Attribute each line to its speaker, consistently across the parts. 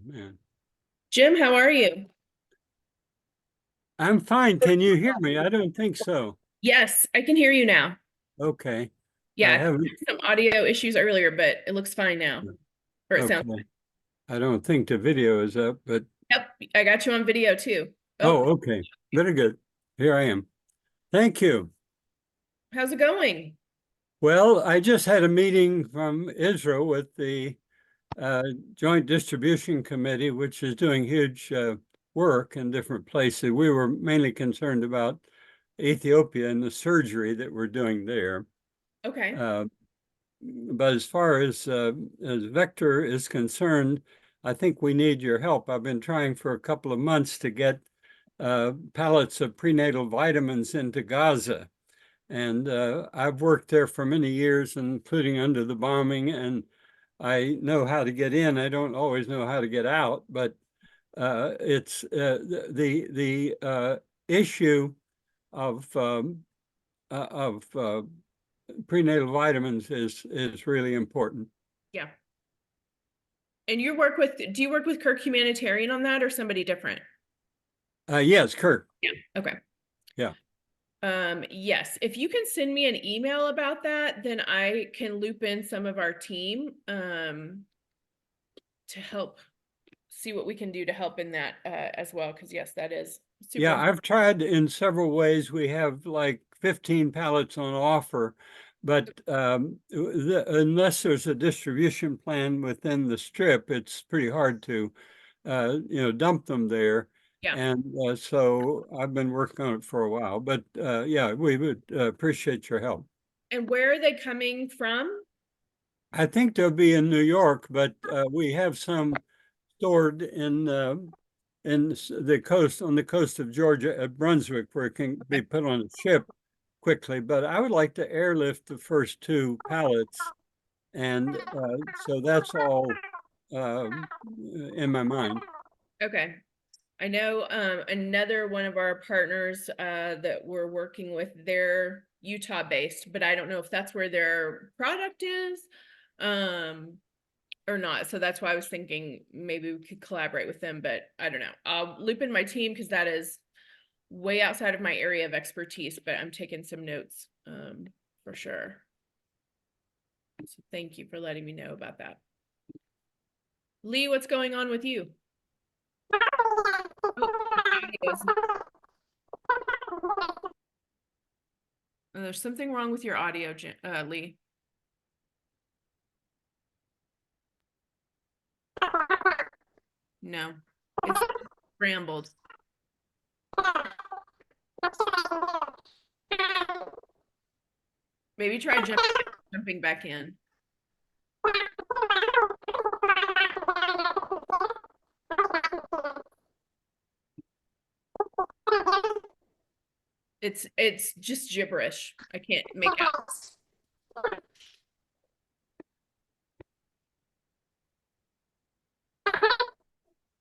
Speaker 1: Man.
Speaker 2: Jim, how are you?
Speaker 1: I'm fine. Can you hear me? I don't think so.
Speaker 2: Yes, I can hear you now.
Speaker 1: Okay. I
Speaker 2: Yeah, I think
Speaker 1: haven't.
Speaker 2: we had some audio issues earlier, but it looks fine now. Or it sounds.
Speaker 1: Okay. I don't think the video is up, but
Speaker 2: Yep, I got you on video too. Oh,
Speaker 1: oh, okay. Very good. Here I am. Thank you.
Speaker 2: how's it going?
Speaker 1: Well, I just had a meeting from Israel with the uh, Joint Distribution Committee, which is doing huge work in different places. We were mainly concerned about Ethiopia and the surgery that we're doing there.
Speaker 2: Okay.
Speaker 1: Uh, but as far as Vector is concerned, I think we need your help. I've been trying for a couple of months to get pallets of prenatal vitamins into Gaza. And I've worked there for many years, including under the bombing, and I know how to get in. I don't always know how to get out, but it's the issue of prenatal vitamins is really important.
Speaker 2: Yeah. And do you work with Kirk Humanitarian on that or somebody different?
Speaker 1: Yes, Kirk.
Speaker 2: Yeah. Okay.
Speaker 1: Yeah.
Speaker 2: Yes, if you can send me an email about that, then I can loop in some of our team to help see what we can do to help in that as well. Because yes, that is super
Speaker 1: Yeah,
Speaker 2: important.
Speaker 1: I've tried in several ways. We have like 15 pallets on offer, but unless there's a distribution plan within the strip, it's pretty hard to, dump them there.
Speaker 2: Yeah.
Speaker 1: And so I've been working on it for a while, but yeah, we would appreciate your help.
Speaker 2: And where are they coming from?
Speaker 1: I think they'll be in New York, but we have some stored in the coast on the coast of Georgia at Brunswick, where it can be put on a ship quickly. But I would like to airlift the first two pallets, and so that's all in my mind.
Speaker 2: Okay. I know another one of our partners that we're working with, they're Utah based, but I don't know if that's where their product is um, or not. So that's why I was thinking maybe we could collaborate with them, but I don't know. I'll loop in my team because that is way outside of my area of expertise, but I'm taking some notes for sure. So thank you for letting me know about that. Lee, what's going on with you? There's something wrong with your audio, Lee. No, it's scrambled. Maybe try jumping back in. It's just gibberish. I can't make out.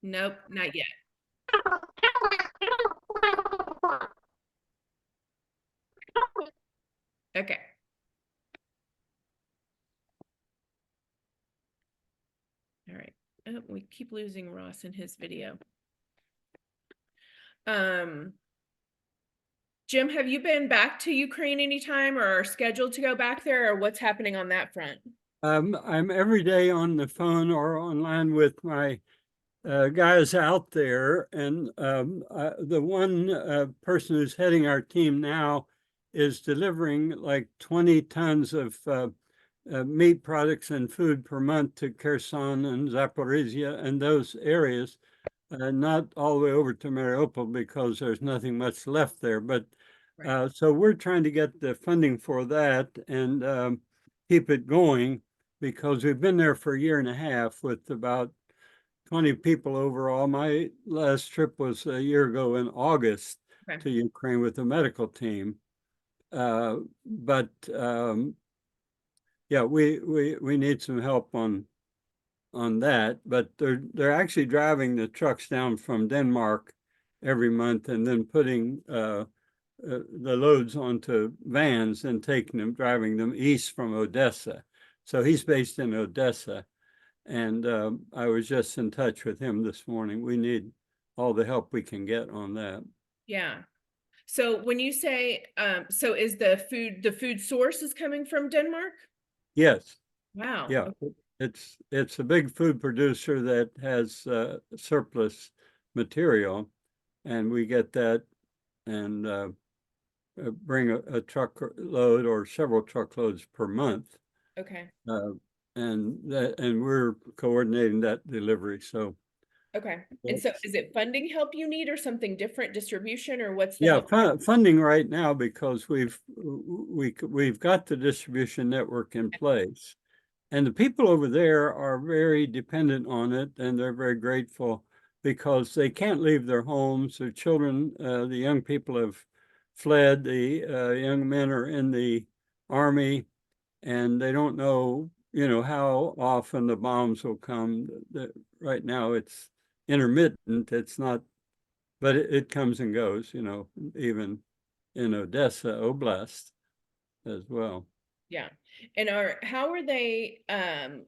Speaker 2: Nope, not yet. Okay. All right. Oh, we keep losing Ross in his video. Jim, have you been back to Ukraine anytime or are scheduled to go back there, or what's happening on that front?
Speaker 1: I'm every day on the phone or online with my guys out there, and the one person who's heading our team now is delivering like 20 tons of meat products and food per month to Kherson and Zaporizhia and those areas, not all the way over to Mariupol because there's nothing much left there. But
Speaker 2: Right.
Speaker 1: so we're trying to get the funding for that and keep it going because we've been there for a year and a half with about 20 people overall. My last trip was a year ago in August
Speaker 2: Okay.
Speaker 1: to Ukraine with the medical team. But yeah, we need some help on that. But they're actually driving the trucks down from Denmark every month and then putting the loads onto vans and taking them, driving them east from Odessa. So he's based in Odessa. And I was just in touch with him this morning. We need all the help we can get on that.
Speaker 2: Yeah. So when you say, so is the food source is coming from Denmark?
Speaker 1: Yes.
Speaker 2: Wow.
Speaker 1: Yeah.
Speaker 2: Okay.
Speaker 1: It's a big food producer that has surplus material, and we get that and bring a truckload or several truckloads per month.
Speaker 2: Okay.
Speaker 1: And we're coordinating that delivery. So
Speaker 2: Okay. And so is it funding help you need or something different, distribution, or what's the
Speaker 1: yeah,
Speaker 2: help?
Speaker 1: funding right now because we've got the distribution network in place. And the people over there are very dependent on it, and they're very grateful because they can't leave their homes. Their children, the young people have fled. The young men are in the army, and they don't know, how often the bombs will come. Right now, it's intermittent. It's not, but it comes and goes. Even in Odessa Oblast as well.
Speaker 2: Yeah. And how are they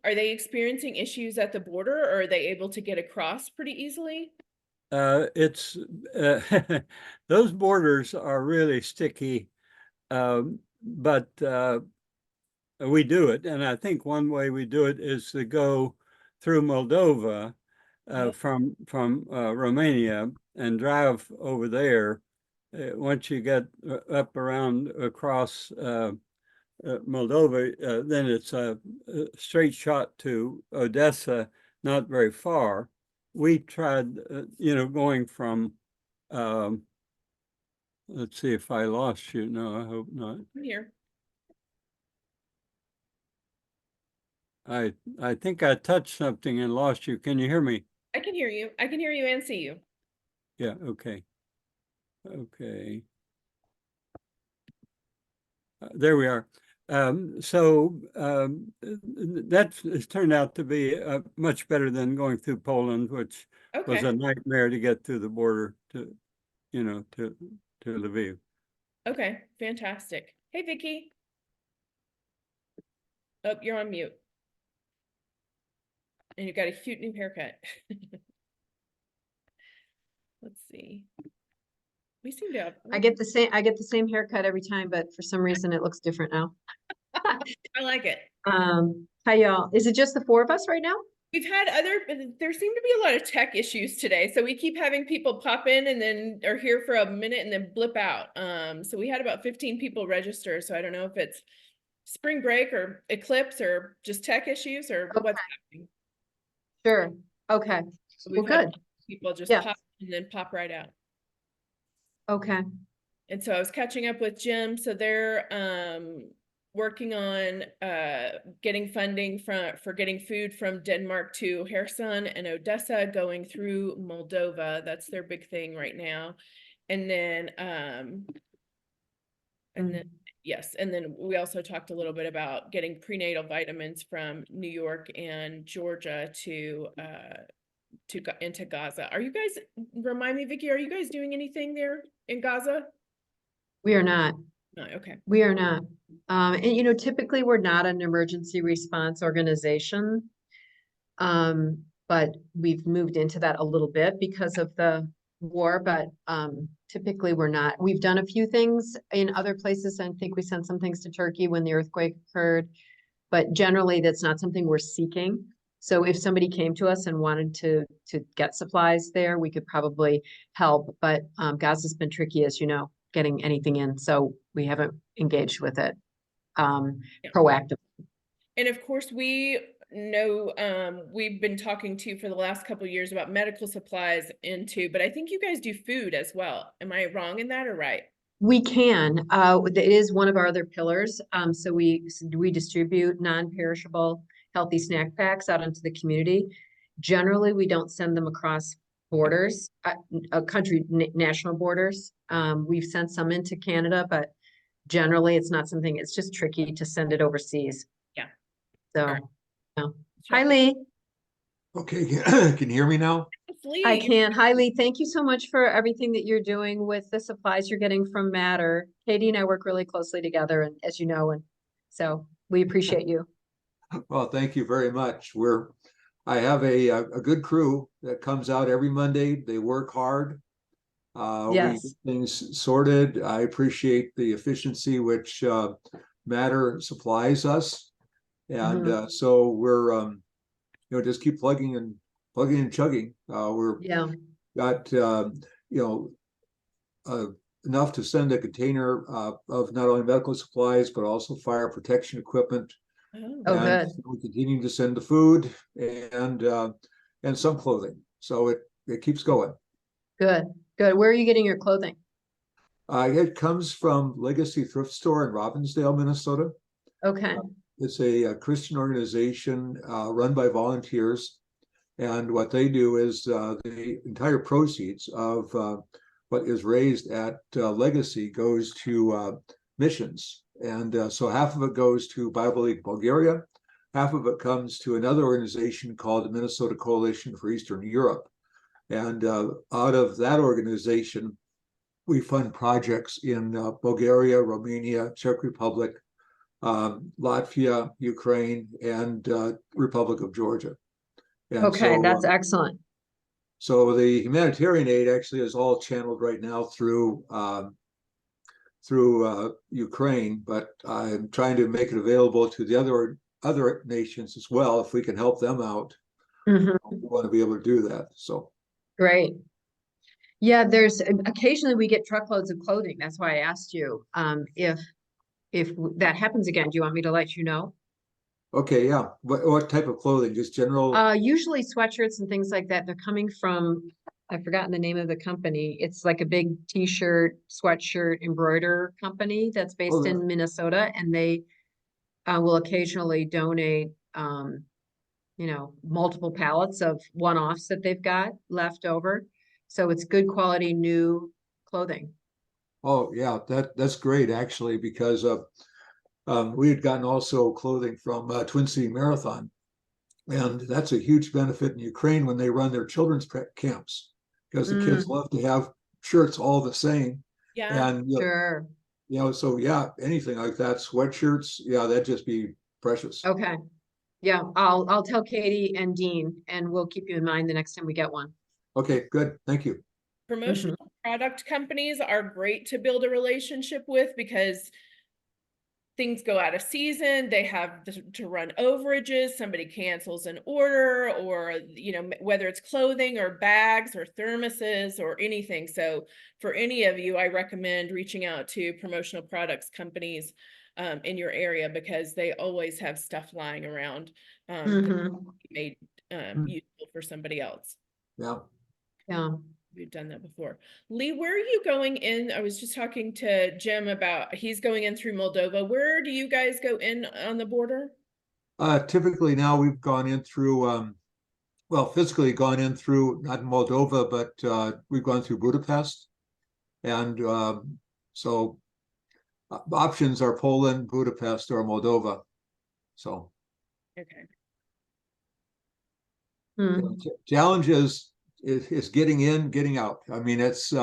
Speaker 2: experiencing issues at the border, or are they able to get across pretty easily?
Speaker 1: It's those borders are really sticky, but we do it. And I think one way we do it is to go through Moldova
Speaker 2: Oh,
Speaker 1: from Romania and drive over there. Once you get up around across Moldova, then it's a straight shot to Odessa, not very far. We tried, going from, um, let's see if I lost you. No, I hope not.
Speaker 2: I'm here.
Speaker 1: I think I touched something and lost you. Can you hear me?
Speaker 2: I can hear you. I can hear you and see you.
Speaker 1: Yeah, okay. Okay. There we are. That has turned out to be much better than going through Poland, which was
Speaker 2: Okay.
Speaker 1: a nightmare to get through the border to, to Lviv.
Speaker 2: Okay. Fantastic. Hey, Vicky. Oh, you're on mute. And you've got a cute new haircut. Let's see. We seem to have.
Speaker 3: I get the same haircut every time, but for some reason it looks different now.
Speaker 2: I like it.
Speaker 3: Hi y'all. Is it just the four of us right now?
Speaker 2: We've had there seem to be a lot of tech issues today. So we keep having people pop in and then are here for a minute and then blip out. So we had about 15 people register. So I don't know if it's spring break or eclipse or just tech issues or what's happening.
Speaker 3: Sure. Okay.
Speaker 2: So we've
Speaker 3: Well,
Speaker 2: had
Speaker 3: good.
Speaker 2: people just
Speaker 3: Yeah.
Speaker 2: pop and then pop right out.
Speaker 3: Okay.
Speaker 2: And so I was catching up with Jim. So they're working on getting funding for getting food from Denmark to Kherson and Odessa going through Moldova. That's their big thing right now. And then yes, and then we also talked a little bit about getting prenatal vitamins from New York and Georgia into Gaza. Are you guys, remind me, Vicky, are you guys doing anything there in Gaza?
Speaker 3: We are not.
Speaker 2: No, okay.
Speaker 3: We are not. And typically we're not an emergency response organization. But we've moved into that a little bit because of the war, but typically we're not. We've done a few things in other places. I think we sent some things to Turkey when the earthquake occurred, but generally that's not something we're seeking. So if somebody came to us and wanted to get supplies there, we could probably help. But Gaza's been tricky, as you know, getting anything in. So we haven't engaged with it proactively.
Speaker 2: And of course, we know we've been talking to for the last couple of years about medical supplies but I think you guys do food as well. Am I wrong in that or right?
Speaker 3: We can. It is one of our other pillars. So we distribute non-perishable healthy snack packs out into the community. Generally, we don't send them across borders, national borders. We've sent some into Canada, but generally it's not something, it's just tricky to send it overseas.
Speaker 2: Yeah.
Speaker 3: So,
Speaker 2: All right.
Speaker 3: no. Hi, Lee.
Speaker 4: Okay, can you hear me now?
Speaker 2: It's Lee.
Speaker 3: I can. Hi, Lee. Thank you so much for everything that you're doing with the supplies you're getting from Matter. Katie and I work really closely together, and as you know, and so we appreciate you.
Speaker 4: Well, thank you very much. I have a good crew that comes out every Monday. They work hard. We
Speaker 3: Yes.
Speaker 4: get things sorted. I appreciate the efficiency which Matter supplies us. And so we're, just keep plugging and chugging. We're
Speaker 3: Yeah.
Speaker 4: got, enough to send a container of not only medical supplies, but also fire protection equipment.
Speaker 3: Oh,
Speaker 4: And
Speaker 3: good.
Speaker 4: we continue to send the food and some clothing. So it keeps going.
Speaker 3: Good. Good. Where are you getting your clothing?
Speaker 4: It comes from Legacy Thrift Store in Robbinsdale, Minnesota.
Speaker 3: Okay.
Speaker 4: It's a Christian organization run by volunteers. And what they do is the entire proceeds of what is raised at Legacy goes to missions. And so half of it goes to Bible League Bulgaria, half of it comes to another organization called the Minnesota Coalition for Eastern Europe. And out of that organization, we fund projects in Bulgaria, Romania, Czech Republic, Latvia, Ukraine, and Republic of Georgia. And
Speaker 3: Okay,
Speaker 4: so,
Speaker 3: that's excellent.
Speaker 4: So the humanitarian aid actually is all channeled right now through Ukraine, but I'm trying to make it available to the other nations as well. If we can help them out, we want to be able to do that. So
Speaker 3: Great. Yeah, there's occasionally we get truckloads of clothing. That's why I asked you. If that happens again, do you want me to let you know?
Speaker 4: okay, yeah. What type of clothing? Just general?
Speaker 3: Usually sweatshirts and things like that. They're coming from, I've forgotten the name of the company. It's like a big t-shirt, sweatshirt embroider company that's based in Minnesota, and they will occasionally donate, multiple pallets of one-offs that they've got left over. So it's good quality new clothing.
Speaker 4: Oh yeah, that's great actually, because we had gotten also clothing from Twin City Marathon, and that's a huge benefit in Ukraine when they run their children's camps, because the kids love to have shirts all the same.
Speaker 2: Yeah.
Speaker 4: And
Speaker 3: Sure.
Speaker 4: So yeah, anything like that, sweatshirts, yeah, that'd just be precious.
Speaker 3: Okay. Yeah, I'll tell Katie and Dean, and we'll keep you in mind the next time we get one.
Speaker 4: Okay, good. Thank you.
Speaker 2: Promotional product companies are great to build a relationship with because things go out of season, they have to run overages, somebody cancels an order, or whether it's clothing or bags or thermoses or anything. So for any of you, I recommend reaching out to promotional products companies in your area, because they always have stuff lying around that can be made useful for somebody else.
Speaker 4: Yeah.
Speaker 3: Yeah.
Speaker 2: We've done that before. Lee, where are you going in? I was just talking to Jim about, he's going in through Moldova. Where do you guys go in on the border?
Speaker 4: Typically now we've gone in through, physically gone in through, not Moldova, but we've gone through Budapest. And so options are Poland, Budapest, or Moldova. So.
Speaker 2: Okay.
Speaker 4: Challenge is getting in, getting out. I mean, it's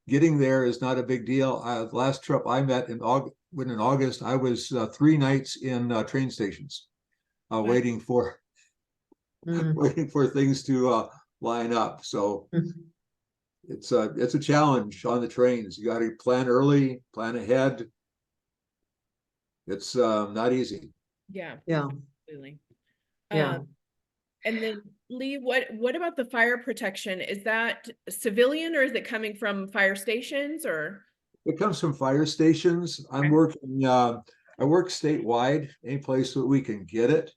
Speaker 4: getting there is not a big deal. Last trip I met in August, I was 3 nights in train stations, waiting for things to line up. So it's a challenge on the trains. You got to plan early, plan ahead. It's not easy.
Speaker 2: Yeah.
Speaker 3: Yeah.
Speaker 2: Absolutely.
Speaker 3: Yeah.
Speaker 2: And then Lee, what about the fire protection? Is that civilian, or is it coming from fire stations, or?
Speaker 4: It comes from fire stations. I'm working, I work statewide, any place that we can get it.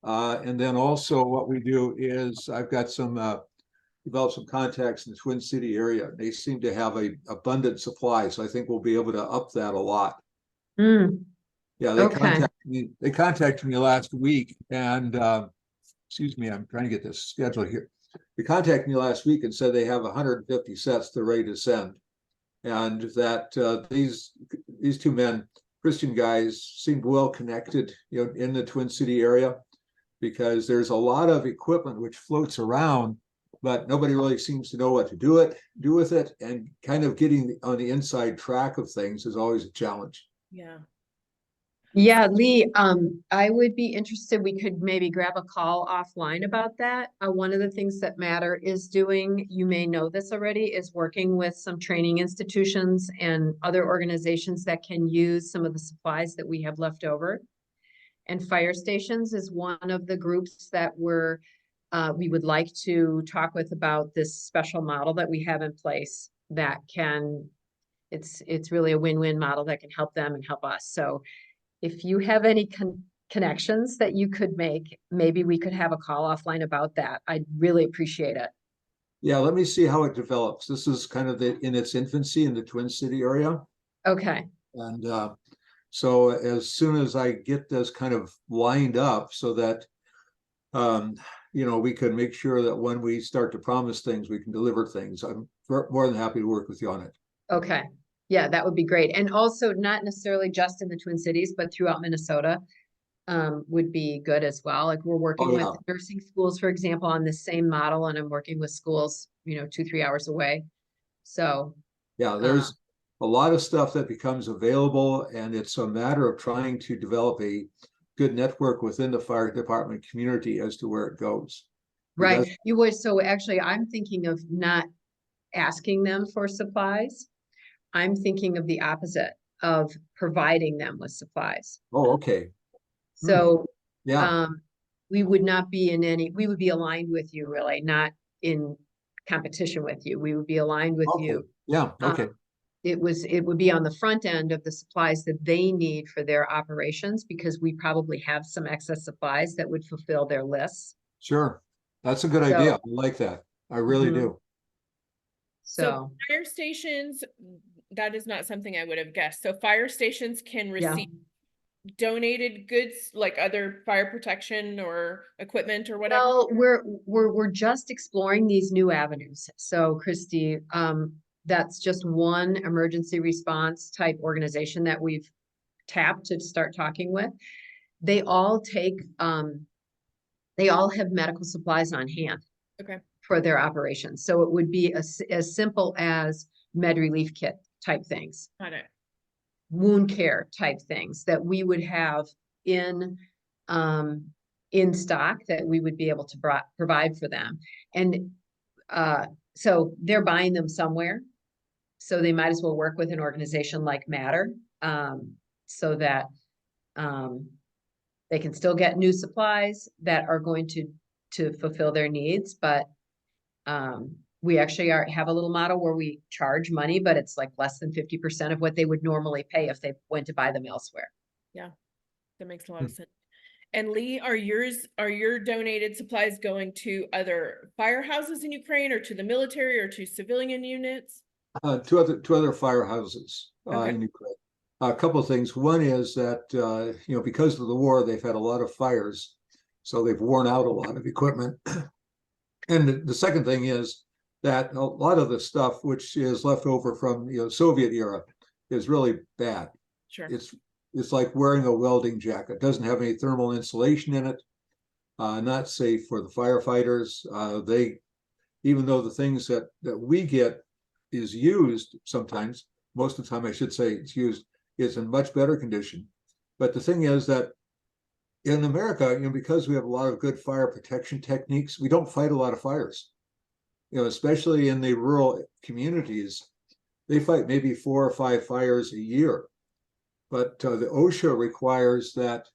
Speaker 4: And then also what we do is I've got developed some contacts in the Twin City area. They seem to have a abundant supply. So I think we'll be able to up that a lot. Yeah, they contacted me last week, and excuse me, I'm trying to get this schedule here. They contacted me last week and said they have 150 sets they're ready to send. And that these 2 men, Christian guys, seemed well connected, in the Twin City area, because there's a lot of equipment which floats around, but nobody really seems to know what to do with it. And kind of getting on the inside track of things is always a challenge.
Speaker 2: Yeah.
Speaker 3: Yeah, Lee, I would be interested, we could maybe grab a call offline about that. One of the things that Matter is doing, you may know this already, is working with some training institutions and other organizations that can use some of the supplies that we have left over. And fire stations is one of the groups that we would like to talk with about this special model that we have in place that can, it's really a win-win model that can help them and help us. So if you have any connections that you could make, maybe we could have a call offline about that. I'd really appreciate it.
Speaker 4: Yeah, let me see how it develops. This is kind of in its infancy in the Twin City area.
Speaker 3: Okay,
Speaker 4: And so as soon as I get this kind of lined up so that, we can make sure that when we start to promise things, we can deliver things, I'm more than happy to work with you on it.
Speaker 3: okay. Yeah, that would be great. And also not necessarily just in the Twin Cities, but throughout Minnesota would be good as well. Like we're working
Speaker 4: Oh,
Speaker 3: with
Speaker 4: yeah.
Speaker 3: nursing schools, for example, on the same model, and I'm working with schools, 2-3 hours away. So,
Speaker 4: Yeah, there's a lot of stuff that becomes available, and it's a matter of trying to develop a good network within the fire department community as to where it goes.
Speaker 3: right.
Speaker 4: Because-
Speaker 3: So actually, I'm thinking of not asking them for supplies. I'm thinking of the opposite of providing them with supplies.
Speaker 4: Oh, okay.
Speaker 3: So,
Speaker 4: Yeah.
Speaker 3: we would not be we would be aligned with you really, not in competition with you. We would be aligned with
Speaker 4: Okay.
Speaker 3: you.
Speaker 4: Yeah. Okay.
Speaker 3: It would be on the front end of the supplies that they need for their operations because we probably have some excess supplies that would fulfill their lists.
Speaker 4: Sure. That's a good
Speaker 3: So-
Speaker 4: idea. I like that. I really
Speaker 3: Mhm.
Speaker 4: do.
Speaker 2: So
Speaker 3: So,
Speaker 2: fire stations, that is not something I would have guessed. So fire stations can
Speaker 3: yeah.
Speaker 2: receive donated goods like other fire protection or equipment or whatever?
Speaker 3: Well, we're just exploring these new avenues. So Christy, that's just one emergency response type organization that we've tapped to start talking with. They all they all have medical supplies on hand
Speaker 2: Okay,
Speaker 3: for their operations. So it would be as simple as med relief kit type things,
Speaker 2: got it.
Speaker 3: wound care type things that we would have in um in stock that we would be able to provide for them. And so they're buying them somewhere. So they might as well work with an organization like Matter so that they can still get new supplies that are going to fulfill their needs. But we actually have a little model where we charge money, but it's like less than 50% of what they would normally pay if they went to buy them elsewhere.
Speaker 2: That makes a lot of sense. And Lee, are your donated supplies going to other firehouses in Ukraine or to the military or to civilian units?
Speaker 4: Two other firehouses
Speaker 2: Okay.
Speaker 4: in Ukraine. A couple of things. One is that because of the war, they've had a lot of fires, so they've worn out a lot of equipment. And the second thing is that a lot of the stuff which is left over from Soviet era is really bad.
Speaker 2: Sure.
Speaker 4: It's like wearing a welding jacket. It doesn't have any thermal insulation in it. Not safe for the firefighters. Even though the things that we get is used sometimes, most of the time I should say it's used, is in much better condition. But the thing is that in America, because we have a lot of good fire protection techniques, we don't fight a lot of fires. Especially in the rural communities, they fight maybe 4 or 5 fires a year. But the OSHA requires that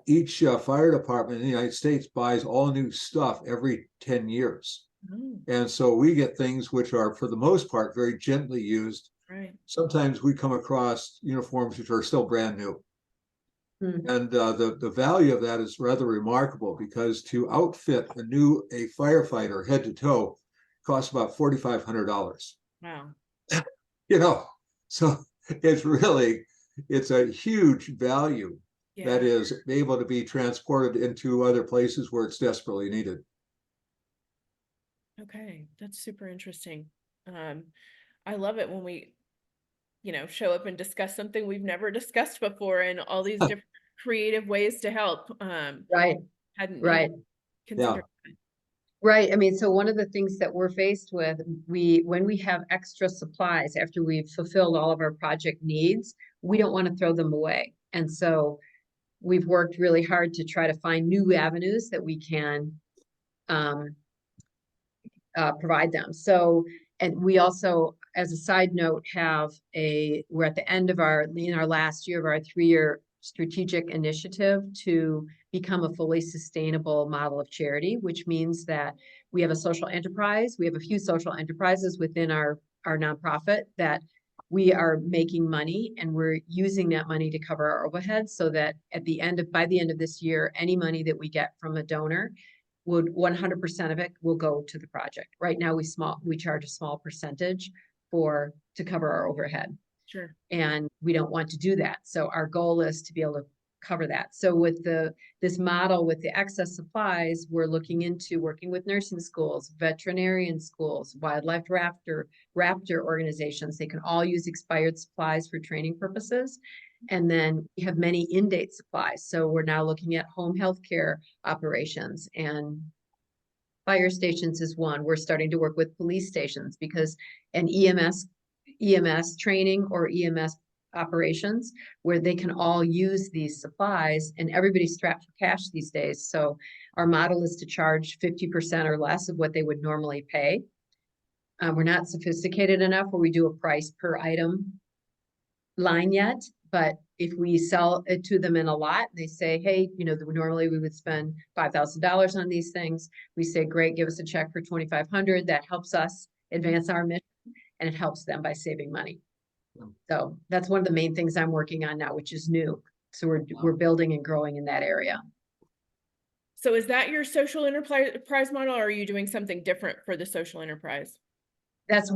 Speaker 4: each fire department in the United States buys all new stuff every 10 years.
Speaker 2: Oh,
Speaker 4: And so we get things which are, for the most part, very gently used.
Speaker 2: right.
Speaker 4: Sometimes we come across uniforms which are still brand new.
Speaker 3: Hmm.
Speaker 4: And the value of that is rather remarkable because to outfit a firefighter head to toe costs about $4,500.
Speaker 2: Wow.
Speaker 4: So it's a huge value that
Speaker 2: Yeah.
Speaker 4: is able to be transported into other places where it's desperately needed.
Speaker 2: Okay, that's super interesting. I love it when we, show up and discuss something we've never discussed before and all these different creative ways to help.
Speaker 3: Right,
Speaker 2: Hadn't
Speaker 3: right.
Speaker 2: even considered.
Speaker 3: Right. I mean, so one of the things that we're faced with, when we have extra supplies after we've fulfilled all of our project needs, we don't want to throw them away. And so we've worked really hard to try to find new avenues that we can provide them. So, and we also, as a side note, we're at the end of in our last year of our 3-year strategic initiative to become a fully sustainable model of charity, which means that we have a social enterprise. We have a few social enterprises within our nonprofit that we are making money, and we're using that money to cover our overhead, so that by the end of this year, any money that we get from a donor would 100% of it will go to the project. Right now, we charge a small percentage to cover our overhead.
Speaker 2: Sure.
Speaker 3: And we don't want to do that. So our goal is to be able to cover that. So with this model with the excess supplies, we're looking into working with nursing schools, veterinarian schools, wildlife raptor organizations. They can all use expired supplies for training purposes. And then we have many in-date supplies. So we're now looking at home healthcare operations, and fire stations is one. We're starting to work with police stations because an EMS training or EMS operations where they can all use these supplies, and everybody's strapped for cash these days. So our model is to charge 50% or less of what they would normally pay. We're not sophisticated enough where we do a price per item line yet, but if we sell it to them in a lot, they say, hey, normally we would spend $5,000 on these things. We say, great, give us a check for $2,500. That helps us advance our mission, and it helps them by saving money. So that's one of the main things I'm working on now, which is new. So we're building and growing in that area.
Speaker 2: So is that your social enterprise model, or are you doing something different for the social enterprise?
Speaker 3: That's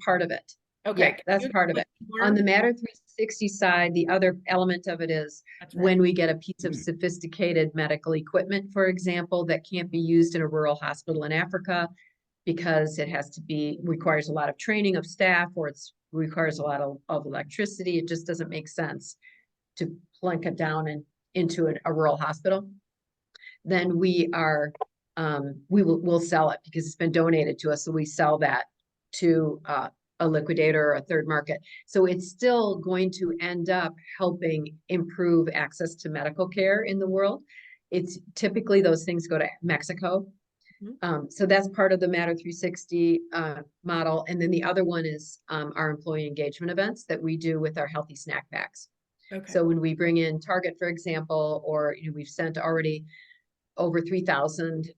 Speaker 3: part of it.
Speaker 2: Okay.
Speaker 3: Yeah, that's part of it. On the Matter 360 side, the other element of it is when we get a piece of sophisticated medical equipment, for example, that can't be used in a rural hospital in Africa because it requires a lot of training of staff, or it requires a lot of electricity. It just doesn't make sense to plunk it down into a rural hospital. Then we'll sell it because it's been donated to us. So we sell that to a liquidator or a third market. So it's still going to end up helping improve access to medical care in the world. It's typically those things go to Mexico. So that's part of the Matter 360 model. And then the other one is our employee engagement events that we do with our healthy snack packs.
Speaker 2: Okay.
Speaker 3: So when we bring in Target, for example, or we've sent already over 3,000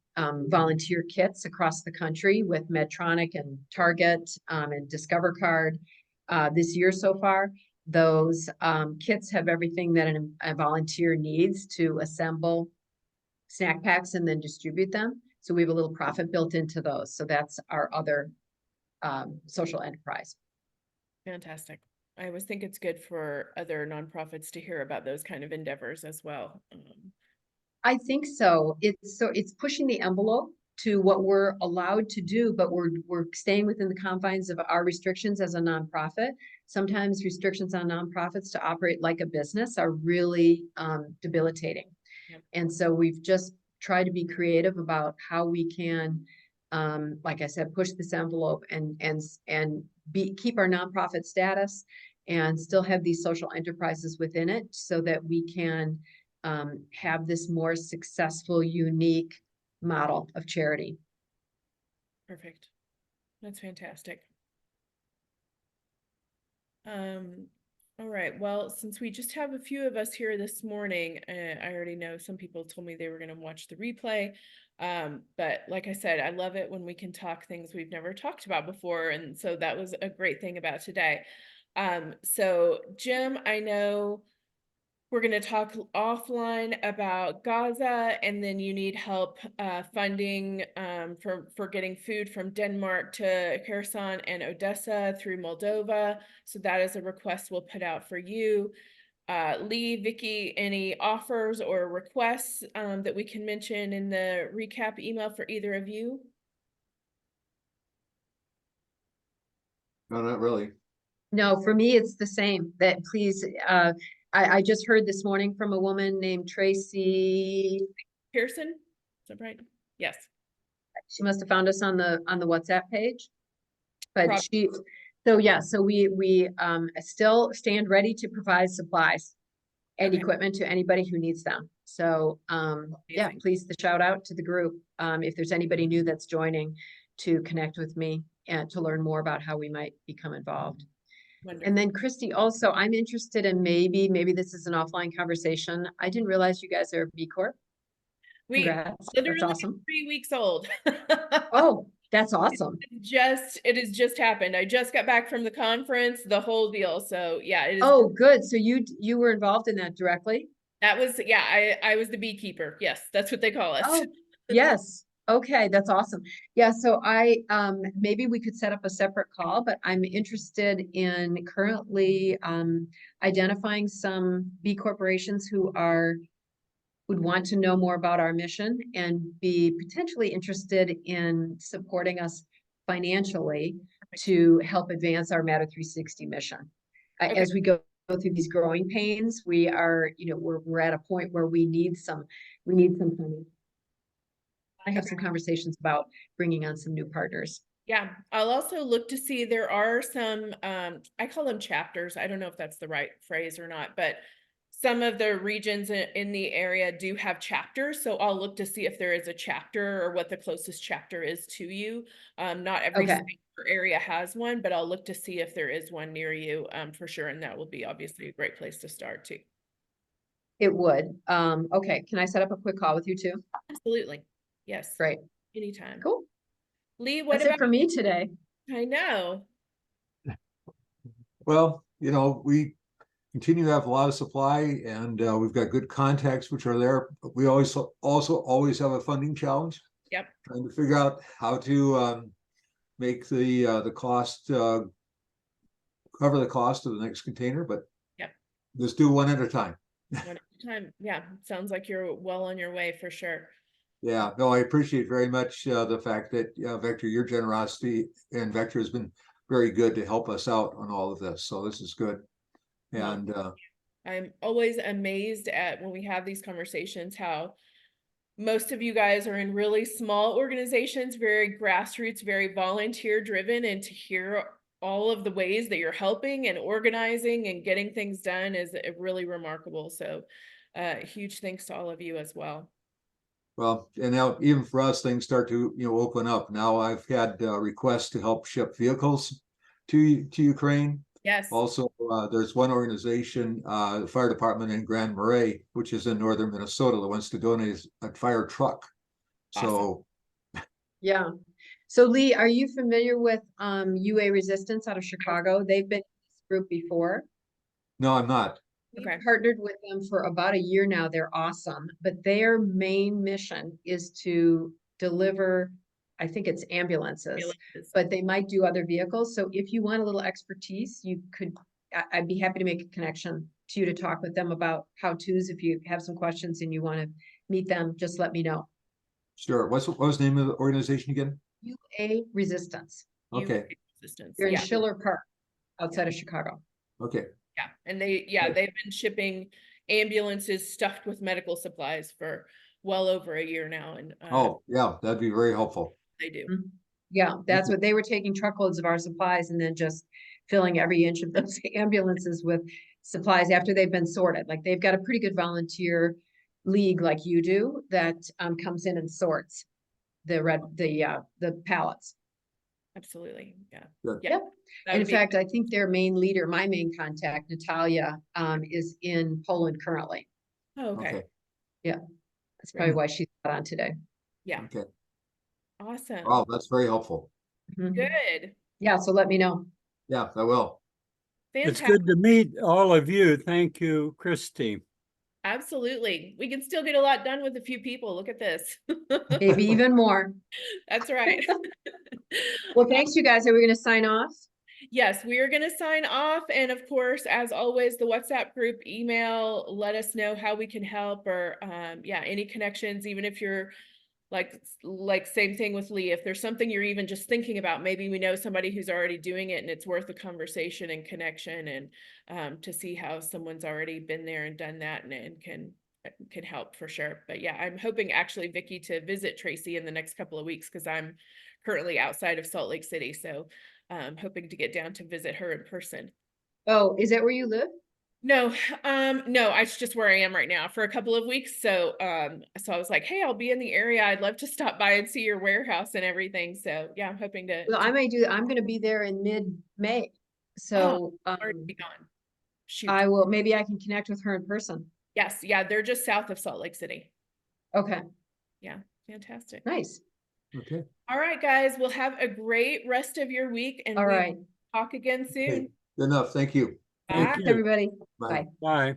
Speaker 3: volunteer kits across the country with Medtronic and Target and Discover Card this year so far. Those kits have everything that a volunteer needs to assemble snack packs and then distribute them. So we have a little profit built into those. So that's our other social enterprise.
Speaker 2: Fantastic. I always think it's good for other nonprofits to hear about those kind of endeavors as well.
Speaker 3: I think so. It's pushing the envelope to what we're allowed to do, but we're staying within the confines of our restrictions as a nonprofit. Sometimes restrictions on nonprofits to operate like a business are really debilitating. Yep. And so we've just tried to be creative about how we can, like I said, push this envelope and keep our nonprofit status and still have these social enterprises within it, so that we can have this more successful, unique model of charity.
Speaker 2: Perfect. That's fantastic. All right. Well, since we just have a few of us here this morning, I already know some people told me they were going to watch the replay. But like I said, I love it when we can talk things we've never talked about before. And so that was a great thing about today. So Jim, I know we're going to talk offline about Gaza, and then you need help funding for getting food from Denmark to Kherson and Odessa through Moldova. So that is a request we'll put out for you. Lee, Vicky, any offers or requests that we can mention in the recap email for either of you?
Speaker 4: No, not really.
Speaker 3: No, for me, it's the same. That please, I just heard this morning from a woman named Tracy
Speaker 2: Pearson, is that right? Yes.
Speaker 3: She must have found us on the WhatsApp page. But
Speaker 2: Probably.
Speaker 3: so we still stand ready to provide supplies. and
Speaker 2: Okay.
Speaker 3: equipment to anybody who needs them. So, yeah,
Speaker 2: Amazing.
Speaker 3: please the shout out to the group. If there's anybody new that's joining, to connect with me and to learn more about how we might become involved.
Speaker 2: Wonderful.
Speaker 3: And then Christy, also, I'm interested in maybe this is an offline conversation. I didn't realize you guys are B Corp.
Speaker 2: We
Speaker 3: Congrats, that's
Speaker 2: literally
Speaker 3: awesome.
Speaker 2: 3 weeks old.
Speaker 3: Oh, that's awesome.
Speaker 2: It has just happened. I just got back from the conference, the whole deal. So yeah, it is.
Speaker 3: Oh, good. So you were involved in that directly?
Speaker 2: That was, yeah, I was the beekeeper. Yes, that's what they call us.
Speaker 3: Oh, yes. Okay, that's awesome. Yeah, so maybe we could set up a separate call, but I'm interested in currently identifying some B corporations who would want to know more about our mission and be potentially interested in supporting us financially to help advance our Matter 360 mission.
Speaker 2: Okay.
Speaker 3: As we go through these growing pains, we are, we're at a point where we need some funding. I have some conversations about bringing on some new partners.
Speaker 2: Yeah, I'll also look to see, there are some, I call them chapters. I don't know if that's the right phrase or not, but some of the regions in the area do have chapters. So I'll look to see if there is a chapter or what the closest chapter is to you. Not every
Speaker 3: Okay.
Speaker 2: state or area has one, but I'll look to see if there is one near you, for sure. And that will be obviously a great place to start too.
Speaker 3: It would. Okay, can I set up a quick call with you too?
Speaker 2: Absolutely. Yes.
Speaker 3: Great.
Speaker 2: Anytime.
Speaker 3: Cool.
Speaker 2: Lee, what
Speaker 3: That's it
Speaker 2: about
Speaker 3: for me today.
Speaker 2: I know.
Speaker 4: Well, we continue to have a lot of supply, and we've got good contacts which are there. But we also always have a funding challenge.
Speaker 2: Yep.
Speaker 4: Trying to figure out how to make the cost cover the cost of the next container, but
Speaker 2: Yep.
Speaker 4: let's do one at a time.
Speaker 2: One at a time. Yeah, sounds like you're well on your way for sure.
Speaker 4: Yeah, no, I appreciate very much the fact that Vector, your generosity and Vector has been very good to help us out on all of this. So this is good.
Speaker 2: Well,
Speaker 4: And
Speaker 2: I'm always amazed at when we have these conversations, how most of you guys are in really small organizations, very grassroots, very volunteer driven, and to hear all of the ways that you're helping and organizing and getting things done is really remarkable. So huge thanks to all of you as well.
Speaker 4: well, and now even for us, things start to open up. Now I've had requests to help ship vehicles to Ukraine.
Speaker 2: Yes.
Speaker 4: Also, there's one organization, the fire department in Grand Marais, which is in northern Minnesota, that wants to donate a fire truck. So
Speaker 3: Yeah. So Lee, are you familiar with UA Resistance out of Chicago? They've been in this group before.
Speaker 4: no, I'm not.
Speaker 3: We've
Speaker 2: Okay.
Speaker 3: partnered with them for about a year now. They're awesome, but their main mission is to deliver, I think it's ambulances, but they might do other vehicles. So if you want a little expertise, I'd be happy to make a connection to you to talk with them about how-tos. If you have some questions and you want to meet them, just let me know.
Speaker 4: Sure. What was the name of the organization again?
Speaker 3: UA Resistance.
Speaker 4: Okay.
Speaker 2: Resistance.
Speaker 3: They're in
Speaker 2: Yeah.
Speaker 3: Schiller Park outside of Chicago.
Speaker 4: Okay.
Speaker 2: Yeah. And they've been shipping ambulances stuffed with medical supplies for well over a year now. And
Speaker 4: Oh, yeah, that'd be very helpful.
Speaker 2: they do.
Speaker 3: Yeah, that's what they were taking, truckloads of our supplies and then just filling every inch of those ambulances with supplies after they've been sorted. Like they've got a pretty good volunteer league like you do that comes in and sorts the pallets.
Speaker 2: Absolutely. Yeah.
Speaker 4: Good.
Speaker 2: Yeah.
Speaker 3: Yep.
Speaker 2: That
Speaker 3: And
Speaker 2: would
Speaker 3: in
Speaker 2: be-
Speaker 3: fact, I think their main leader, my main contact, Natalia, is in Poland currently.
Speaker 2: Oh, okay.
Speaker 3: That's probably why she's not on today.
Speaker 2: Yeah.
Speaker 4: Okay.
Speaker 2: Awesome.
Speaker 4: Wow, that's very helpful.
Speaker 3: Mhm.
Speaker 2: Good.
Speaker 3: Yeah, so let me know.
Speaker 4: Yeah, I will.
Speaker 1: It's
Speaker 2: Fantastic.
Speaker 1: good to meet all of you. Thank you, Christy.
Speaker 2: Absolutely. We can still get a lot done with a few people. Look at this.
Speaker 3: Maybe even more.
Speaker 2: That's right.
Speaker 3: Well, thanks, you guys. Are we going to sign off?
Speaker 2: Yes, we are going to sign off. And of course, as always, the WhatsApp group, email, let us know how we can help, or yeah, any connections, even if you're like same thing with Lee. If there's something you're even just thinking about, maybe we know somebody who's already doing it and it's worth a conversation and connection, and to see how someone's already been there and done that and can help for sure. But yeah, I'm hoping actually, Vicky, to visit Tracy in the next couple of weeks, because I'm currently outside of Salt Lake City. So hoping to get down to visit her in person.
Speaker 3: Oh, is that where you live?
Speaker 2: No, no, it's just where I am right now for a couple of weeks. So, so I was like, hey, I'll be in the area. I'd love to stop by and see your warehouse and everything. So yeah, I'm hoping to.
Speaker 3: Well, I may do, I'm gonna be there in mid-May. So,
Speaker 2: already be gone. Shoot.
Speaker 3: I will, maybe I can connect with her in person.
Speaker 2: Yes, yeah, they're just south of Salt Lake City.
Speaker 3: Okay,
Speaker 2: Yeah, fantastic.
Speaker 3: nice.
Speaker 4: Okay.
Speaker 2: All right, guys, we'll have a great rest of your week and
Speaker 3: All
Speaker 2: we
Speaker 3: right.
Speaker 2: will talk again soon.
Speaker 4: Good enough. Thank you.
Speaker 1: Thank
Speaker 2: Bye.
Speaker 1: you.
Speaker 3: Everybody,
Speaker 4: Bye.
Speaker 3: bye.
Speaker 1: Bye.